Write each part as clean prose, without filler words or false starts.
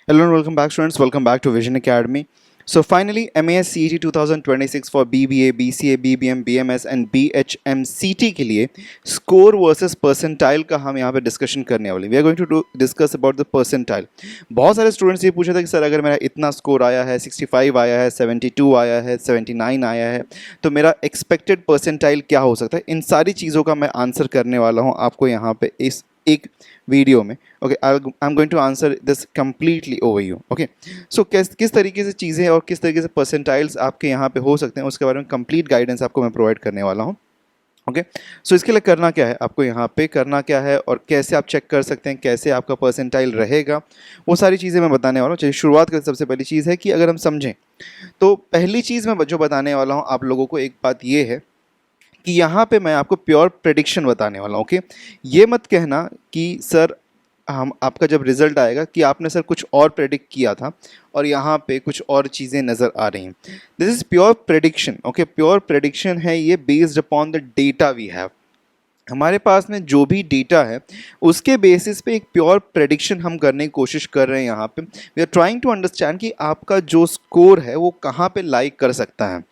Hello and welcome back, students. Welcome back to Vision Academy. So finally, MAS CET 2026 for BBA, BCA, BBM, BMS and BHMCT के लिए score versus percentile का हम यहाँ पे discussion करने वाले. We are going to discuss about the percentile. बहुत सारे स्टूडेंट्स ये पूछा था कि सर अगर मेरा इतना स्कोर आया है, 65 आया है, 72 आया है, 79 आया है, तो मेरा एक्सपेक्टेड परसेंटाइल क्या हो सकता है. इन सारी चीज़ों का मैं आंसर करने वाला हूँ आपको यहाँ पे इस एक वीडियो में. Okay, I am going to answer this completely over you. Okay, so किस तरीके से चीज़ें और किस तरीके से परसेंटाइल्स आपके यहाँ पे हो सकते हैं उसके बारे में कंप्लीट गाइडेंस आपको मैं प्रोवाइड करने वाला हूँ. ओके, सो इसके लिए करना क्या है, आपको यहाँ पे करना क्या है और कैसे आप चेक कर सकते हैं, कैसे आपका परसेंटाइल रहेगा, वो सारी चीज़ें मैं बताने वाला हूँ. चलिए शुरुआत करें. सबसे पहली चीज़ है कि अगर हम समझें तो पहली चीज़ मैं जो बताने वाला हूँ आप लोगों को, एक बात ये है कि यहाँ पे मैं आपको प्योर प्रेडिक्शन बताने वाला हूँ. ओके, ये मत कहना कि सर हम आपका जब रिजल्ट आएगा कि आपने सर कुछ और प्रेडिक्ट किया था और यहाँ पे कुछ और चीज़ें नज़र आ रही हैं. This is pure prediction. Okay, pure prediction है ये, based upon the data we have. हमारे पास में जो भी डेटा है उसके बेसिस पे एक प्योर प्रेडिक्शन हम करने की कोशिश कर रहे हैं. यहाँ पे we are trying to understand कि आपका जो स्कोर है वो कहाँ पे लाइक कर सकता है.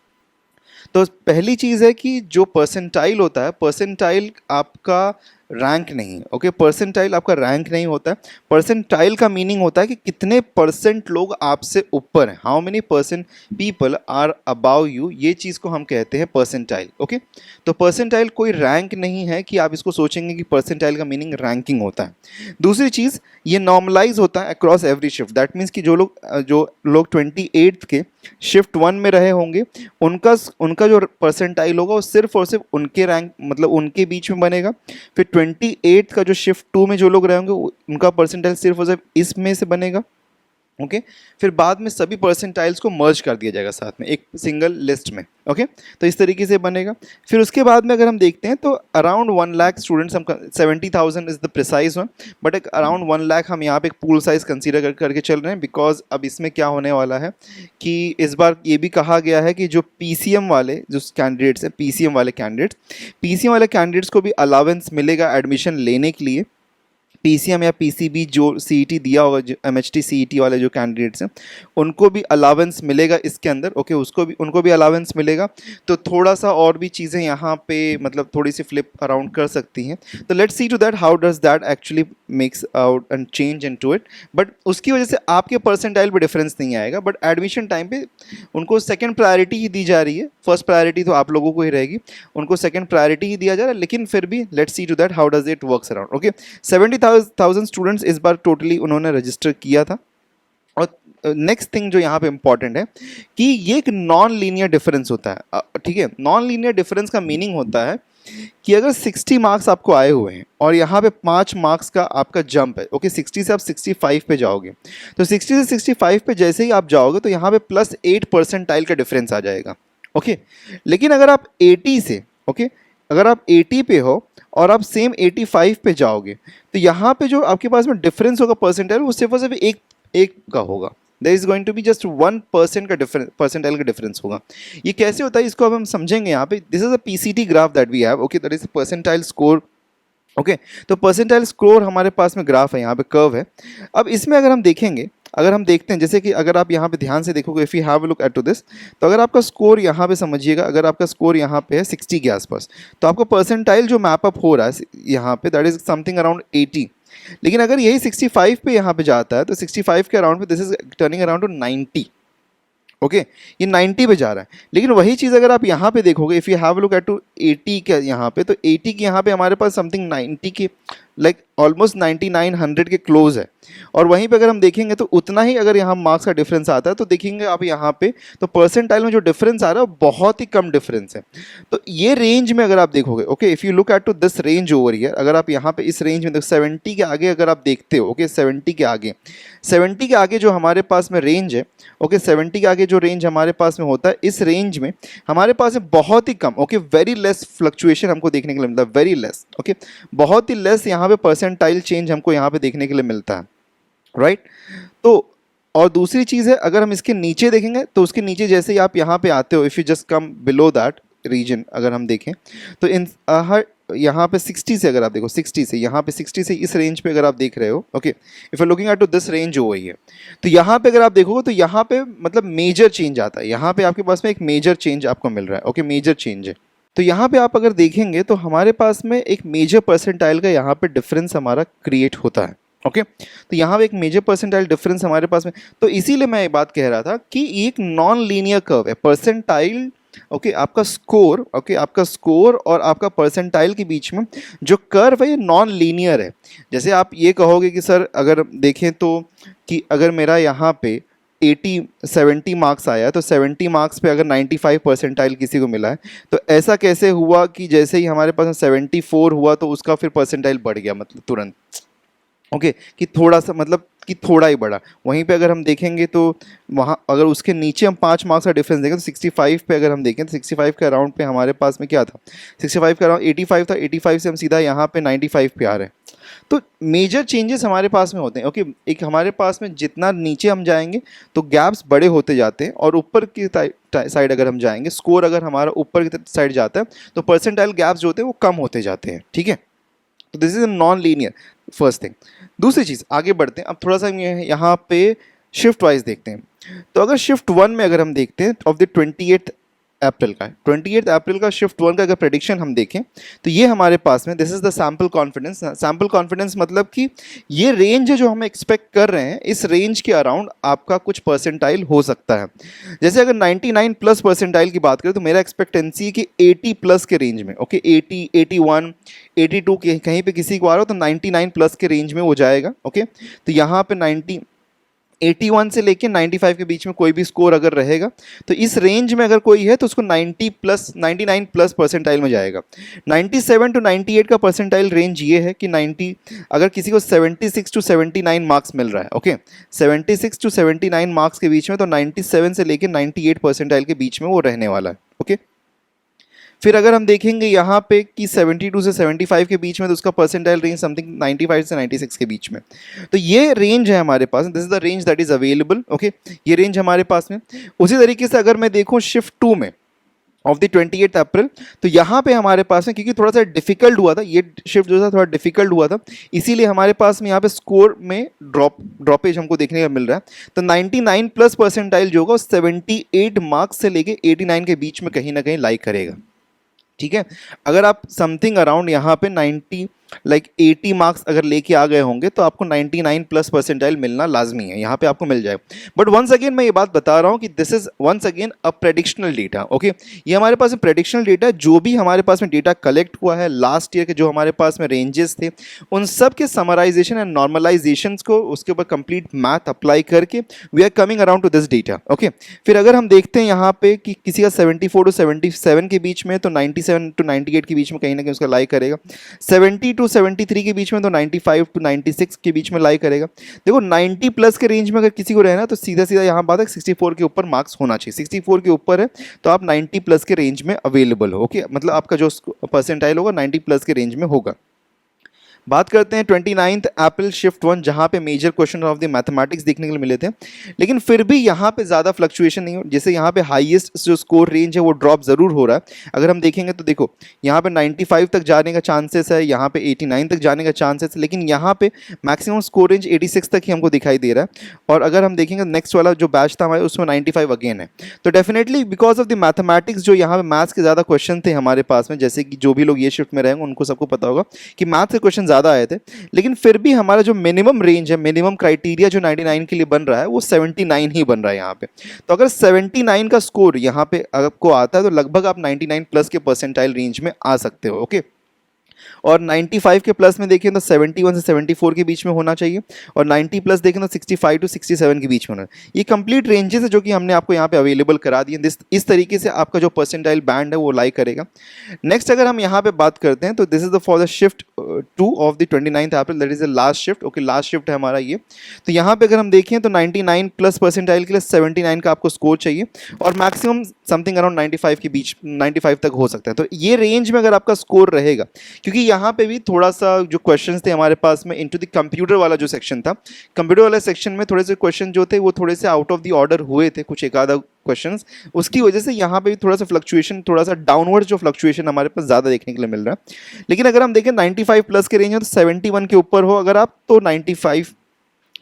तो पहली चीज़ है कि जो परसेंटाइल होता है, परसेंटाइल आपका रैंक नहीं. ओके, परसेंटाइल आपका रैंक नहीं होता है. परसेंटाइल का मीनिंग होता है कि कितने परसेंट लोग आपसे ऊपर हैं, how many percent people are above you, ये चीज़ को हम कहते हैं परसेंटाइल. ओके, तो परसेंटाइल कोई रैंक नहीं है कि आप इसको सोचेंगे कि परसेंटाइल का मीनिंग रैंकिंग होता है. दूसरी चीज़, ये नॉर्मलाइज होता है across every shift. That means कि जो लोग 28 के शिफ्ट 1 में रहे होंगे उनका जो परसेंटाइल होगा वो सिर्फ और सिर्फ उनके रैंक मतलब उनके बीच में बनेगा. फिर 28 का जो शिफ्ट 2 में जो लोग रहेंगे उनका परसेंटाइल सिर्फ और सिर्फ इसमें से बनेगा. ओके, फिर बाद में सभी परसेंटाइल्स को मर्ज कर दिया जाएगा साथ में एक सिंगल लिस्ट में. ओके, तो इस तरीके से बनेगा. फिर उसके बाद में अगर हम देखते हैं तो अराउंड 1 लाख स्टूडेंट्स, हम 70,000 is the precise one, but एक अराउंड 1 लाख हम यहाँ पे एक पूल साइज कंसीडर करके चल रहे हैं. बिकॉज अब इसमें क्या होने वाला है कि इस बार ये भी कहा गया है कि जो पीसीएम वाले जो कैंडिडेट्स हैं, पीसीएम वाले कैंडिडेट्स को भी अलावेंस मिलेगा एडमिशन लेने के लिए. पीसीएम या पीसीबी जो सीईटी दिया होगा, जो एमएचटी सीईटी वाले जो कैंडिडेट्स हैं उनको भी अलावेंस मिलेगा इसके अंदर. ओके, उनको भी अलावेंस मिलेगा. तो थोड़ा सा और भी चीज़ें यहाँ पे मतलब थोड़ी सी फ्लिप अराउंड कर सकती हैं. तो let's see to that how does that actually makes out and change into it. But उसकी वजह से आपके परसेंटाइल पे डिफरेंस नहीं आएगा. बट एडमिशन टाइम पे उनको सेकेंड प्रायोरिटी ही दी जा रही है. फर्स्ट प्रायोरिटी तो आप लोगों को ही रहेगी, उनको सेकेंड प्रायोरिटी ही दिया जा रहा है. लेकिन फिर भी let's see to that how does it works around. Okay, 70,000 students इस बार टोटली उन्होंने रजिस्टर किया था. और नेक्स्ट थिंग जो यहाँ पे इंपॉर्टेंट है कि ये एक नॉन लीनियर डिफरेंस होता है. ठीक है, नॉन लीनियर डिफरेंस का मीनिंग होता है कि अगर 60 मार्क्स आपको आए हुए हैं और यहाँ पे 5 मार्क्स का आपका जंप है. ओके, 60 से आप 65 पे जाओगे, तो 60 से 65 पे जैसे ही आप जाओगे तो यहाँ पे +8 परसेंटाइल का डिफरेंस आ जाएगा. ओके, लेकिन अगर आप 80 से अगर आप 80 पे हो और आप सेम 85 पे जाओगे तो यहाँ पे जो आपके पास में डिफरेंस होगा परसेंटाइल वो सिर्फ और सिर्फ एक का होगा. There is going to be just 1% का डिफरेंस, परसेंटाइल का डिफरेंस होगा. ये कैसे होता है इसको अब हम समझेंगे यहाँ पे. This is a PCT graph that we have. Okay, that is percentile score. Okay, तो परसेंटाइल स्कोर हमारे पास में ग्राफ है, यहाँ पे कर्व है. अब इसमें अगर हम देखेंगे, अगर हम देखते हैं जैसे कि अगर आप यहाँ पे ध्यान से देखोगे, if you have a look at to this, तो अगर आपका स्कोर यहाँ पे समझिएगा, अगर आपका स्कोर यहाँ पे है 60 के आसपास, तो आपका परसेंटाइल जो मैप अप हो रहा है यहाँ पे दैट इज समथिंग अराउंड 80. लेकिन अगर यही 65 पे यहाँ पे जाता है तो 65 के अराउंड पे this is turning around two 90. Okay, ये 90 पे जा रहा है. लेकिन वही चीज़ अगर आप यहाँ पे देखोगे, if you have look at to 80 के यहाँ पे, तो 80 के यहाँ पे हमारे पास समथिंग 90 के लाइक ऑलमोस्ट 9900 के क्लोज है. और वहीं पे अगर हम देखेंगे तो उतना ही अगर यहाँ मार्क्स का डिफरेंस आता है तो देखेंगे आप यहाँ पे तो परसेंटाइल में जो डिफरेंस आ रहा है बहुत ही कम डिफरेंस है. तो ये रेंज में अगर आप देखोगे, okay, if you look at to this range over here, अगर आप यहाँ पे इस रेंज में देखो 70 के आगे अगर आप देखते हो, ओके, 70 के आगे जो हमारे पास में रेंज है, ओके, 70 के आगे जो रेंज हमारे पास में होता है, इस रेंज में हमारे पास में बहुत ही कम, ओके, वेरी लेस फ्लक्चुएशन हमको देखने के लिए मिलता है. वेरी लेस, ओके, बहुत ही लेस यहाँ पे परसेंटाइल चेंज हमको यहाँ पे देखने के लिए मिलता है. राइट, तो और दूसरी चीज़ है अगर हम इसके नीचे देखेंगे तो उसके नीचे जैसे ही आप यहाँ पे आते हो, if you just come below that, region अगर हम देखें तो इन हर यहाँ पे 60 से, अगर आप देखो 60 से यहाँ पे 60 से इस रेंज पे अगर आप देख रहे हो, okay, if you looking at to this range हो गई है, तो यहाँ पे अगर आप देखोगे तो यहाँ पे मतलब मेजर चेंज आता है, यहाँ पे आपके पास में एक मेजर चेंज आपको मिल रहा है, ओके, मेजर चेंज है। तो यहाँ पे आप अगर देखेंगे तो हमारे पास में एक मेजर परसेंटाइल का यहाँ पे डिफरेंस हमारा क्रिएट होता है, ओके। तो यहाँ पे एक मेजर परसेंटाइल डिफरेंस हमारे पास में, तो इसीलिए मैं ये बात कह रहा था कि एक नॉन लीनियर कर्व है परसेंटाइल, ओके, आपका स्कोर, ओके, आपका स्कोर और आपका परसेंटाइल के बीच में जो कर्व है ये नॉन लीनियर है। जैसे आप ये कहोगे कि सर अगर देखें तो कि अगर मेरा यहाँ पे 70 मार्क्स आया तो 70 मार्क्स पे अगर 95 परसेंटाइल किसी को मिला है, तो ऐसा कैसे हुआ कि जैसे ही हमारे पास 74 हुआ तो उसका फिर परसेंटाइल बढ़ गया, मतलब तुरंत, ओके, कि थोड़ा सा, मतलब कि थोड़ा ही बढ़ा। वहीं पे अगर हम देखेंगे तो वहाँ अगर उसके नीचे हम 5 मार्क्स का डिफरेंस देखें तो 65 पे अगर हम देखें तो 65 के अराउंड पे हमारे पास में क्या था, 65 के अराउंड 85 था, 85 से हम सीधा यहाँ पे 95 पे आ रहे हैं। तो मेजर चेंजेस हमारे पास में होते हैं, ओके। एक हमारे पास में जितना नीचे हम जाएंगे तो गैप्स बड़े होते जाते हैं, और ऊपर की साइड अगर हम जाएंगे, स्कोर अगर हमारा ऊपर की साइड जाता है तो परसेंटाइल गैप्स जो होते हैं वो कम होते जाते हैं, ठीक है। तो this is a non linear, first thing. दूसरी चीज़, आगे बढ़ते हैं, अब थोड़ा सा यहाँ पे शिफ्ट वाइज देखते हैं। तो अगर शिफ्ट 1 में अगर हम देखते हैं ऑफ द 28 अप्रैल का, 28 अप्रैल का शिफ्ट 1 का अगर प्रेडिक्शन हम देखें तो ये हमारे पास में, this is the sample confidence. Sample confidence मतलब कि ये रेंज है जो हम एक्सपेक्ट कर रहे हैं, इस रेंज के अराउंड आपका कुछ परसेंटाइल हो सकता है। जैसे अगर 99 प्लस परसेंटाइल की बात करें तो मेरा एक्सपेक्टेंसी है कि 80 प्लस के रेंज में, ओके, 80, 81, 82 के कहीं पे किसी को आ रहा हो तो 99 प्लस के रेंज में वो जाएगा, ओके। तो यहाँ पे 81 से लेके 95 के बीच में कोई भी स्कोर अगर रहेगा तो इस रेंज में अगर कोई है तो उसको 99 प्लस परसेंटाइल में जाएगा। 97 टू 98 का परसेंटाइल रेंज ये है कि 90, अगर किसी को 76 टू 79 मार्क्स मिल रहा है, ओके, 76 टू 79 मार्क्स के बीच में, तो 97 से लेके 98 परसेंटाइल के बीच में वो रहने वाला है, ओके। फिर अगर हम देखेंगे यहाँ पे कि 72 से 75 के बीच में तो उसका परसेंटाइल रेंज समथिंग 95 से 96 के बीच में। तो ये रेंज है हमारे पास, this is the range that is available, okay, ये रेंज हमारे पास में। उसी तरीके से अगर मैं देखूँ शिफ्ट 2 में ऑफ द 28 अप्रैल, तो यहाँ पे हमारे पास में, क्योंकि थोड़ा सा डिफिकल्ट हुआ था ये शिफ्ट जो था, थोड़ा डिफिकल्ट हुआ था, इसीलिए हमारे पास में यहाँ पे स्कोर में ड्रॉपेज हमको देखने को मिल रहा है। तो 99 प्लस परसेंटाइल जो होगा 78 मार्क्स से लेके 89 के बीच में कहीं ना कहीं लाइक करेगा, ठीक है। अगर आप समथिंग अराउंड यहाँ पे 90 80 मार्क्स अगर लेके आ गए होंगे तो आपको 99 प्लस परसेंटाइल मिलना लाजमी है, यहाँ पे आपको मिल जाएगा। बट वंस अगेन मैं ये बात बता रहा हूँ कि this is once again a predictional data, okay. ये हमारे पास में प्रेडिक्शनल डेटा, जो भी हमारे पास में डेटा कलेक्ट हुआ है लास्ट ईयर के, जो हमारे पास में रेंजेस थे, उन सब के समराइजेशन एंड नॉर्मलाइजेशन को उसके ऊपर कंप्लीट मैथ अप्लाई करके we are coming around to this data, okay. फिर अगर हम देखते हैं यहाँ पे कि किसी का 74 टू 77 के बीच में, तो 97 टू 98 के बीच में कहीं ना कहीं उसका लाई करेगा। 70 टू 73 के बीच में तो 95 टू 96 के बीच में लाई करेगा। देखो 90 प्लस के रेंज में अगर किसी को रहना तो सीधा सीधा यहाँ बात है 64 के ऊपर मार्क्स होना चाहिए। 64 के ऊपर है तो आप 90 प्लस के रेंज में अवेलेबल हो, ओके, मतलब आपका जो परसेंटाइल होगा 90 प्लस के रेंज में होगा। बात करते हैं 29th अप्रैल शिफ्ट 1, जहाँ पे major question of the mathematics देखने के लिए मिले थे, लेकिन फिर भी यहाँ पे ज़्यादा फ्लक्चुएशन नहीं हो। जैसे यहाँ पे हाईएस्ट जो स्कोर रेंज है वो ड्रॉप ज़रूर हो रहा है। अगर हम देखेंगे तो देखो यहाँ पे 95 तक जाने का चांसेस है, यहाँ पे 89 तक जाने का चांसेस है, लेकिन यहाँ पे मैक्सिमम स्कोर रेंज 86 तक ही हमको दिखाई दे रहा है। और अगर हम देखेंगे नेक्स्ट वाला जो बैच था हमारे उसमें 95 अगेन है। तो definitely because of the mathematics जो यहाँ पे मैथ्स के ज़्यादा क्वेश्चन थे हमारे पास में, जैसे कि जो भी लोग ये शिफ्ट में रहेंगे उनको सबको पता होगा कि मैथ्स के क्वेश्चन ज़्यादा आए थे, लेकिन फिर भी हमारा जो मिनिमम रेंज है, मिनिमम क्राइटेरिया जो 99 के लिए बन रहा है वो 79 ही बन रहा है यहाँ पे। तो अगर 79 का स्कोर यहाँ पे आपको आता है तो लगभग आप 99 प्लस के परसेंटाइल रेंज में आ सकते हो, ओके। और 95 के प्लस में देखें तो 71 से 74 के बीच में होना चाहिए, और 90 प्लस देखें तो 65 टू 67 के बीच में होना। ये कंप्लीट रेंजेस है जो कि हमने आपको यहाँ पे अवेलेबल करा दिए। इस तरीके से आपका जो परसेंटाइल बैंड है वो लाई करेगा। नेक्स्ट अगर हम यहाँ पे बात करते हैं तो this is the for the shift 2 of the 29th April, that is the last shift, okay, last shift है हमारा ये। तो यहाँ पे अगर हम देखें तो 99 प्लस परसेंटाइल के लिए 79 का आपको स्कोर चाहिए, और मैक्सिमम समथिंग अराउंड 95 के बीच, 95 तक हो सकता है। तो ये रेंज में अगर आपका स्कोर रहेगा, क्योंकि यहाँ पे भी थोड़ा सा जो क्वेश्चंस थे हमारे पास में इनटू द कंप्यूटर वाला जो सेक्शन था, कंप्यूटर वाला सेक्शन में थोड़े से क्वेश्चन जो थे वो थोड़े से आउट ऑफ द ऑर्डर हुए थे, कुछ एक आधा क्वेश्चंस, उसकी वजह से यहाँ पे भी थोड़ा सा फ्लक्चुएशन, थोड़ा सा डाउनवर्ड जो फ्लक्चुएशन हमारे पास ज़्यादा देखने के लिए मिल रहा है। लेकिन अगर हम देखें 95 प्लस के रेंज में तो 71 के ऊपर हो अगर आप, तो 95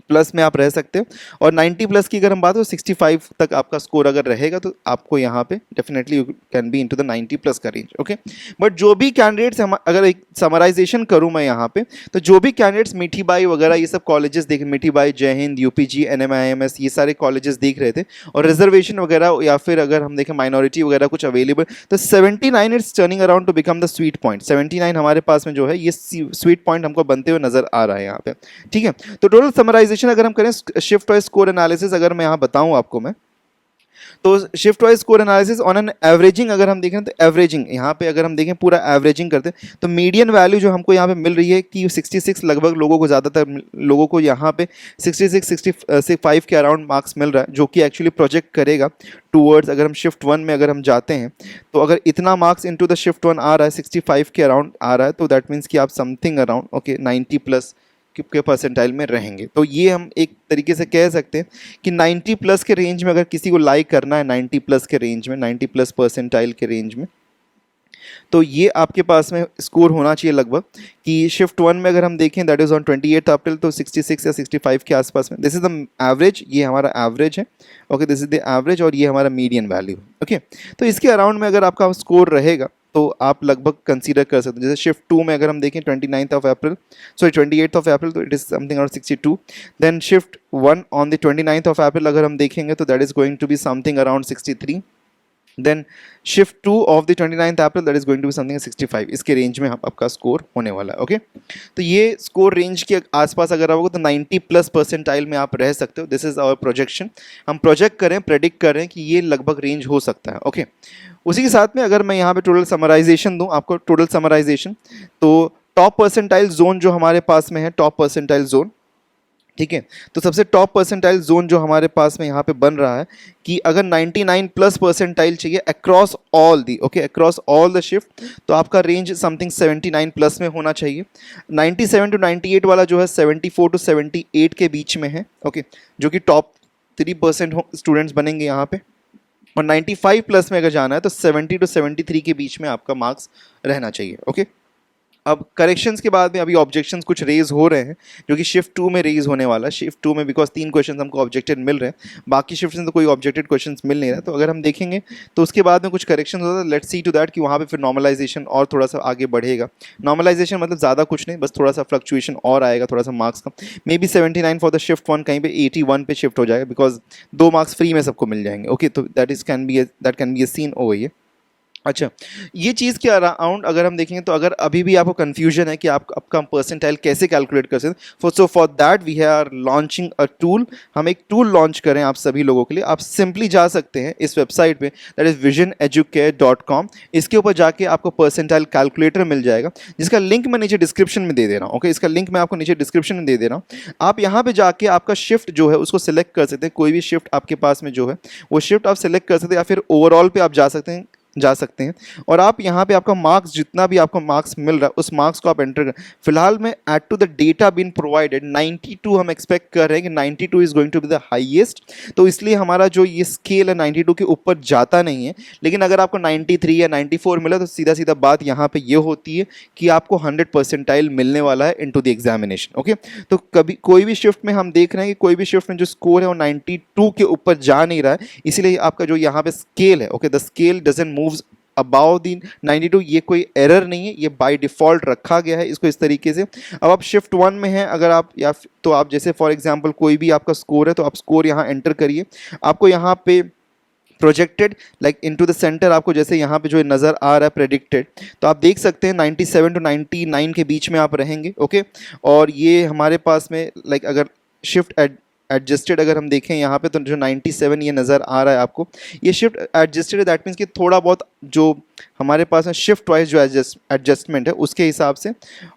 प्लस में आप रह सकते हो, और 90 प्लस की अगर हम बात हो 65 तक आपका स्कोर अगर रहेगा तो आपको यहाँ पे definitely you can be into the 90 plus का रेंज। ओके, बट जो भी कैंडिडेट्स अगर एक समराइजेशन करूँ मैं यहाँ पे, तो जो भी कैंडिडेट्स मीठी बाई वगैरह ये सब कॉलेजेस देख, मीठी बाई, जय हिंद, यूपीजी, NMIMS, ये सारे कॉलेजेस देख रहे थे, और रिजर्वेशन वगैरह या फिर अगर हम देखें माइनॉरिटी वगैरह कुछ अवेलेबल, तो 79 it's turning around two become the sweet point. 79 हमारे पास में जो है ये स्वीट पॉइंट हमको बनते हुए नजर आ रहा है यहाँ पे। ठीक है, तो टोटल समराइजेशन अगर हम करें, शिफ्ट वाइज स्कोर एनालिसिस अगर मैं यहाँ बताऊँ आपको मैं, तो shift wise score analysis on an averaging अगर हम देखें तो एवरेजिंग यहाँ पे अगर हम देखें पूरा एवरेजिंग करते हैं तो मीडियन वैल्यू जो हमको यहाँ पे मिल रही है कि 66 लगभग लोगों को, ज़्यादातर लोगों को यहाँ पे 66 65 के अराउंड मार्क्स मिल रहा है, जो कि एक्चुअली प्रोजेक्ट करेगा टूवर्ड्स, अगर हम शिफ्ट 1 में अगर हम जाते हैं तो अगर इतना मार्क्स इनटू द शिफ्ट 1 आ रहा है, 65 के अराउंड आ रहा है, तो दैट मीन्स कि आप समथिंग अराउंड ओके 90 प्लस के परसेंटाइल में रहेंगे। तो ये हम एक तरीके से कह सकते हैं कि 90 प्लस के रेंज में अगर किसी को लाइक करना है, 90 प्लस के रेंज में, 90 प्लस परसेंटाइल के रेंज में, तो ये आपके पास में स्कोर होना चाहिए लगभग, कि शिफ्ट 1 में अगर हम देखें दैट इज़ ऑन 28 अप्रैल, तो 66 या 65 के आसपास में, दिस इज़ द एवरेज, ये हमारा एवरेज है। Okay, this is the average, और ये हमारा मीडियन वैल्यू। ओके, तो इसके अराउंड में अगर आपका स्कोर रहेगा तो आप लगभग कंसीडर कर सकते हैं। जैसे शिफ्ट 2 में अगर हम देखें 29th of April, sorry 28th of April, तो it is something around 62। Then shift 1 on the 29th of April अगर हम देखेंगे तो that is going to be something around 63। Then shift 2 of the 29th April that is going to be something 65। इसके range में आपका score होने वाला है। ओके, तो ये स्कोर रेंज के आसपास अगर आओगे तो 90 प्लस परसेंटाइल में आप रह सकते हो। दिस इज आवर प्रोजेक्शन, हम प्रोजेक्ट करें, प्रेडिक्ट करें कि ये लगभग रेंज हो सकता है। ओके, उसी के साथ में अगर मैं यहाँ पे टोटल समराइजेशन दूँ आपको, टोटल समराइजेशन, तो टॉप परसेंटाइल जोन जो हमारे पास में है, टॉप परसेंटाइल जोन, ठीक है, तो सबसे टॉप परसेंटाइल जोन जो हमारे पास में यहाँ पे बन रहा है कि अगर 99 प्लस परसेंटाइल चाहिए across all the, okay, across all the shift, तो आपका रेंज समथिंग 79 प्लस में होना चाहिए। 97 टू 98 वाला जो है 74 टू 78 के बीच में है। ओके, जो कि टॉप 3% स्टूडेंट्स बनेंगे यहाँ पे, और 95 प्लस में अगर जाना है तो 70 टू 73 के बीच में आपका मार्क्स रहना चाहिए। ओके, अब करेक्शंस के बाद में अभी ऑब्जेक्शंस कुछ रेज हो रहे हैं जो कि शिफ्ट 2 में रेज होने वाला है। शिफ्ट 2 में बिकॉज 3 क्वेश्चन हमको ऑब्जेक्टेड मिल रहे हैं, बाकी शिफ्ट में तो कोई ऑब्जेक्टेड क्वेश्चंस मिल नहीं रहा, तो अगर हम देखेंगे तो उसके बाद में कुछ करेक्शन होता है। लेट्स सी टू दैट कि वहाँ पे फिर नॉर्मलाइजेशन और थोड़ा सा आगे बढ़ेगा। नॉर्मलाइजेशन मतलब ज़्यादा कुछ नहीं, बस थोड़ा सा फ्लक्चुएशन और आएगा, थोड़ा सा मार्क्स का, may be 79 for the shift 1 कहीं पे 81 पे शिफ्ट हो जाएगा, बिकॉज 2 मार्क्स फ्री में सबको मिल जाएंगे। ओके, तो that can be A seen over here. अच्छा, ये चीज़ के अराउंड अगर हम देखेंगे तो अगर अभी भी आपको कन्फ्यूजन है कि आप आपका परसेंटाइल कैसे कैलकुलेट कर सकते हैं, for that we are launching a tool. हम एक टूल लॉन्च करें आप सभी लोगों के लिए। आप सिंपली जा सकते हैं इस वेबसाइट पे, दैट इज़ visioneducare.com। इसके ऊपर जाके आपको परसेंटाइल कैलकुलेटर मिल जाएगा, जिसका लिंक मैं नीचे डिस्क्रिप्शन में दे दे रहा हूँ। ओके, इसका लिंक मैं आपको नीचे डिस्क्रिप्शन में दे दे रहा हूँ। आप यहाँ पे जाके आपका शिफ्ट जो है उसको सिलेक्ट कर सकते हैं, कोई भी शिफ्ट आपके पास में जो है वो शिफ्ट आप सिलेक्ट कर सकते हैं, या फिर ओवरऑल पे आप जा सकते हैं और आप यहाँ पे आपका मार्क्स, जितना भी आपको मार्क्स मिल रहा है उस मार्क्स को आप एंटर करें। फिलहाल में add to the data been provided 92 हम एक्सपेक्ट कर रहे हैं कि 92 is going to be the highest, तो इसलिए हमारा जो ये स्केल है 92 के ऊपर जाता नहीं है। लेकिन अगर आपको 93 या 94 मिला तो सीधा सीधा बात यहाँ पे ये होती है कि आपको 100 परसेंटाइल मिलने वाला है इनटू द एग्जामिनेशन। ओके, तो कभी कोई भी शिफ्ट में हम देख रहे हैं कि कोई भी शिफ्ट में जो स्कोर है वो 92 के ऊपर जा नहीं रहा है, इसीलिए आपका जो यहाँ पे स्केल है, okay, the scale doesn't moves about the 92। ये कोई एरर नहीं है, ये बाय डिफ़ॉल्ट रखा गया है इसको इस तरीके से। अब आप शिफ्ट 1 में हैं अगर आप, या तो आप जैसे फॉर एग्जांपल कोई भी आपका स्कोर है तो आप स्कोर यहाँ एंटर करिए। आपको यहाँ पे projected like into the centre आपको जैसे यहाँ पे जो नज़र आ रहा है प्रेडिक्टेड, तो आप देख सकते हैं 97 टू 99 के बीच में आप रहेंगे। ओके, और ये हमारे पास में लाइक अगर शिफ्ट एडजस्टेड अगर हम देखें यहाँ पे तो जो 97 ये नज़र आ रहा है आपको, ये शिफ्ट एडजस्टेड है, दैट मीन्स कि थोड़ा बहुत जो हमारे पास है शिफ्ट वाइज जो एडजस्टमेंट है उसके हिसाब से।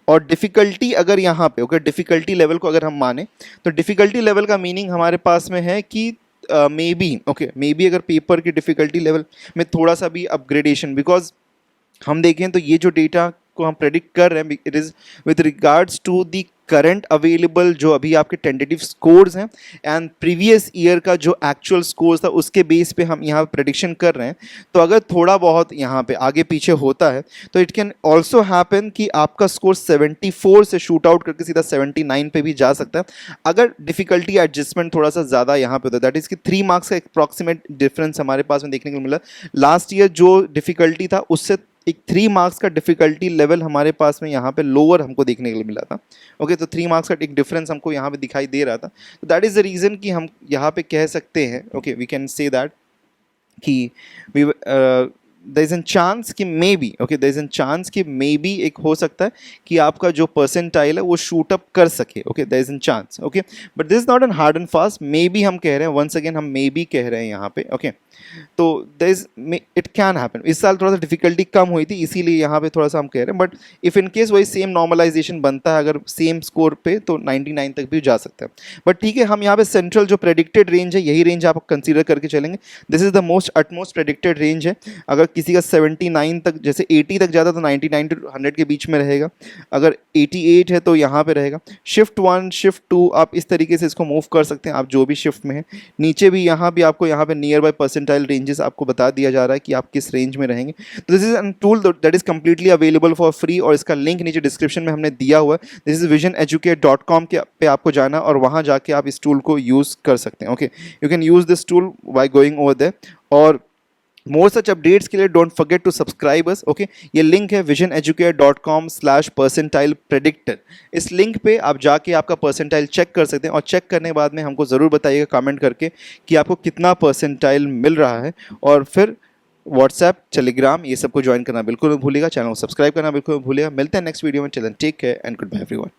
और डिफ़िकल्टी अगर यहाँ पे, ओके, डिफ़िकल्टी लेवल को अगर हम माने तो डिफ़िकल्टी लेवल का मीनिंग हमारे पास में है कि मे बी अगर पेपर की डिफ़िकल्टी लेवल में थोड़ा सा भी अपग्रेडेशन, बिकॉज हम देखें तो ये जो डेटा को हम प्रेडिक्ट कर रहे हैं, it is with regards to the current available जो अभी आपके टेंटेटिव स्कोर्स हैं एंड प्रीवियस ईयर का जो एक्चुअल स्कोर्स था उसके बेस पे हम यहाँ प्रेडिक्शन कर रहे हैं। तो अगर थोड़ा बहुत यहाँ पे आगे पीछे होता है तो इट कैन ऑल्सो हैपन कि आपका स्कोर 74 से शूट आउट करके सीधा 79 पे भी जा सकता है अगर डिफिकल्टी एडजस्टमेंट थोड़ा सा ज़्यादा यहाँ पे होता है। दैट इज़ कि 3 मार्क्स का अप्रॉक्सीमेट डिफरेंस हमारे पास में देखने को मिला। लास्ट ईयर जो डिफिकल्टी था उससे एक 3 मार्क्स का डिफिकल्टी लेवल हमारे पास में यहाँ पे लोअर हमको देखने के लिए मिला था। ओके, तो 3 मार्क्स का एक डिफरेंस हमको यहाँ पे दिखाई दे रहा था। तो दैट इज़ द रीज़न कि हम यहाँ पे कह सकते हैं, okay, we can say that कि we there is an chance कि maybe, okay, there is an chance कि मे बी एक हो सकता है कि आपका जो परसेंटाइल है वो शूट अप कर सके। Okay, there is an chance, okay, but this is not an hard and fast, maybe हम कह रहे हैं, वंस अगेन हम मे बी कह रहे हैं यहाँ पे। ओके, तो there is, it can happen. इस साल थोड़ा सा डिफिकल्टी कम हुई थी इसीलिए यहाँ पे थोड़ा सा हम कह रहे हैं, बट इफ़ इन केस वही सेम नॉर्मलाइजेशन बनता है अगर सेम स्कोर पे तो 99 तक भी जा सकता है। बट ठीक है, हम यहाँ पे सेंट्रल जो प्रेडिक्टेड रेंज है यही रेंज आप कंसीडर करके चलेंगे। This is the most utmost predicted range है। अगर किसी का 79 तक, जैसे 80 तक जाता तो 99 टू 100 के बीच में रहेगा, अगर 88 है तो यहाँ पे रहेगा। शिफ्ट 1 शिफ्ट 2 आप इस तरीके से इसको मूव कर सकते हैं, आप जो भी शिफ्ट में है। नीचे भी यहाँ भी आपको यहाँ पे नियर बाय परसेंटाइल रेंजेस आपको बता दिया जा रहा है कि आप किस रेंज में रहेंगे। तो this is an tool that is completely available for free और इसका लिंक नीचे डिस्क्रिप्शन में हमने दिया हुआ है। दिस इज visioneducate.com के पे आपको जाना और वहाँ जाके आप इस टूल को यूज़ कर सकते हैं। Okay, you can use this tool by going over there. और मोर सच अपडेट्स के लिए don't forget to subscribe us. Okay, ये लिंक है visioneducate.com/percentile predictor। इस लिंक पे आप जाके आपका परसेंटाइल चेक कर सकते हैं और चेक करने के बाद में हमको ज़रूर बताइएगा कमेंट करके कि आपको कितना परसेंटाइल मिल रहा है। और फिर व्हाट्सएप, टेलीग्राम ये सबको ज्वाइन करना बिल्कुल मत भूलिएगा, चैनल को सब्सक्राइब करना बिल्कुल मत भूलिएगा। मिलते हैं नेक्स्ट वीडियो में। चलें, take care and good bye everyone.